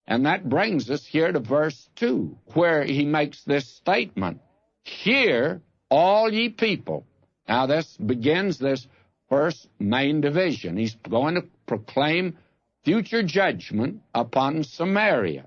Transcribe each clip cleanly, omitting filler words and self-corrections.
And that brings us here to verse 2, where he makes this statement, "Hear, all ye people." Now, this begins this first main division. He's going to proclaim future judgment upon Samaria.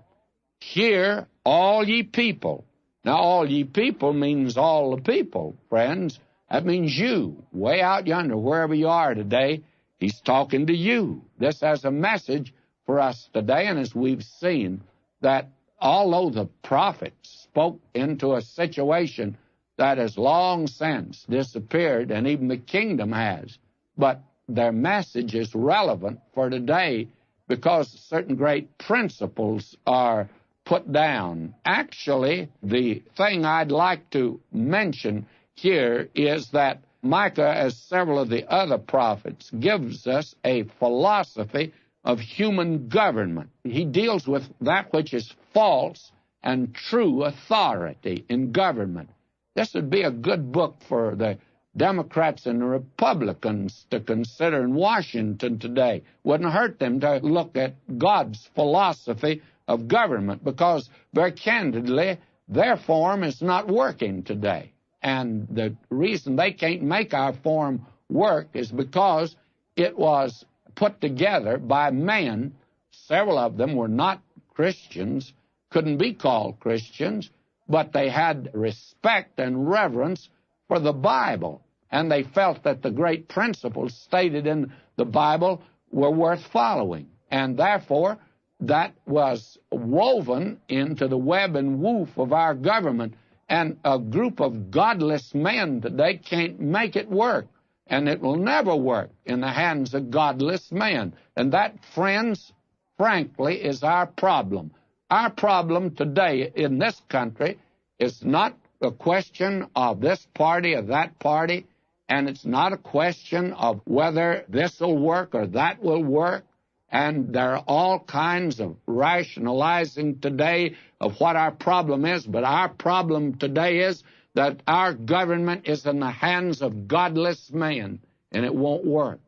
"Hear, all ye people." Now, all ye people means all the people, friends. That means you, way out yonder, wherever you are today. He's talking to you. This has a message for us today, and as we've seen, that although the prophets spoke into a situation that has long since disappeared, and even the kingdom has, but their message is relevant for today because certain great principles are put down. Actually, the thing I'd like to mention here is that Micah, as several of the other prophets, gives us a philosophy of human government. He deals with that which is false and true authority in government. This would be a good book for the Democrats and the Republicans to consider in Washington today. Wouldn't hurt them to look at God's philosophy of government, because very candidly, their form is not working today. And the reason they can't make our form work is because it was put together by men. Several of them were not Christians, couldn't be called Christians, but they had respect and reverence for the Bible, and they felt that the great principles stated in the Bible were worth following. And therefore, that was woven into the web and woof of our government. And a group of godless men today can't make it work. And it will never work in the hands of godless men. And that, friends, frankly, is our problem. Our problem today in this country is not a question of this party or that party, and it's not a question of whether this will work or that will work. And there are all kinds of rationalizing today of what our problem is, but our problem today is that our government is in the hands of godless men, and it won't work.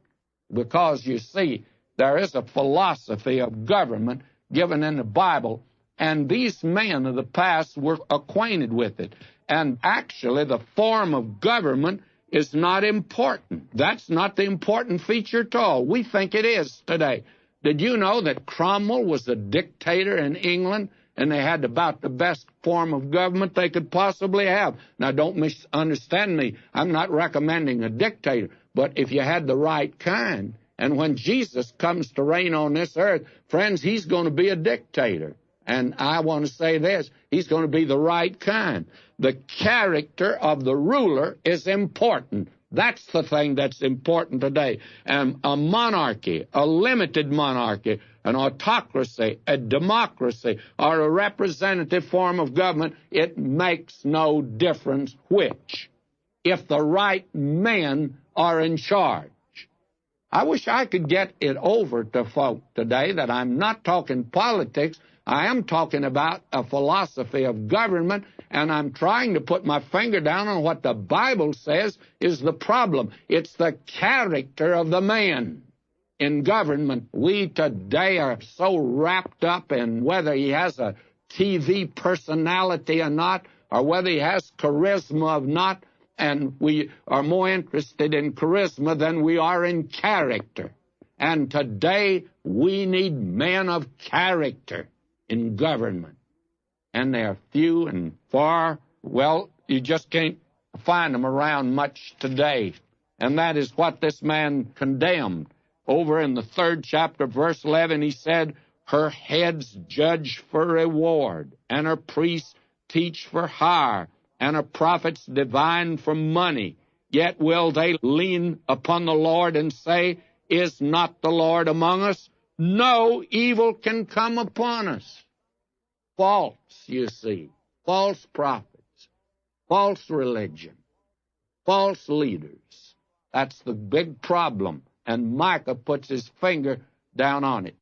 Because, you see, there is a philosophy of government given in the Bible, and these men of the past were acquainted with it. And actually, the form of government is not important. That's not the important feature at all. We think it is today. Did you know that Cromwell was a dictator in England, and they had about the best form of government they could possibly have? Now, don't misunderstand me. I'm not recommending a dictator, but if you had the right kind, and when Jesus comes to reign on this earth, friends, he's going to be a dictator. And I want to say this, he's going to be the right kind. The character of the ruler is important. That's the thing that's important today. And a monarchy, a limited monarchy, an autocracy, a democracy, or a representative form of government, it makes no difference which, if the right men are in charge. I wish I could get it over to folk today that I'm not talking politics. I am talking about a philosophy of government, and I'm trying to put my finger down on what the Bible says is the problem. It's the character of the man in government. We today are so wrapped up in whether he has a TV personality or not, or whether he has charisma or not, and we are more interested in charisma than we are in character. And today we need men of character in government. And they're few and far. Well, you just can't find them around much today. And that is what this man condemned. Over in the 3rd chapter, verse 11, he said, "Her heads judge for reward, and her priests teach for hire, and her prophets divine for money. Yet will they lean upon the Lord and say, Is not the Lord among us? No evil can come upon us." False, you see, false prophets, false religion, false leaders. That's the big problem, and Micah puts his finger down on it.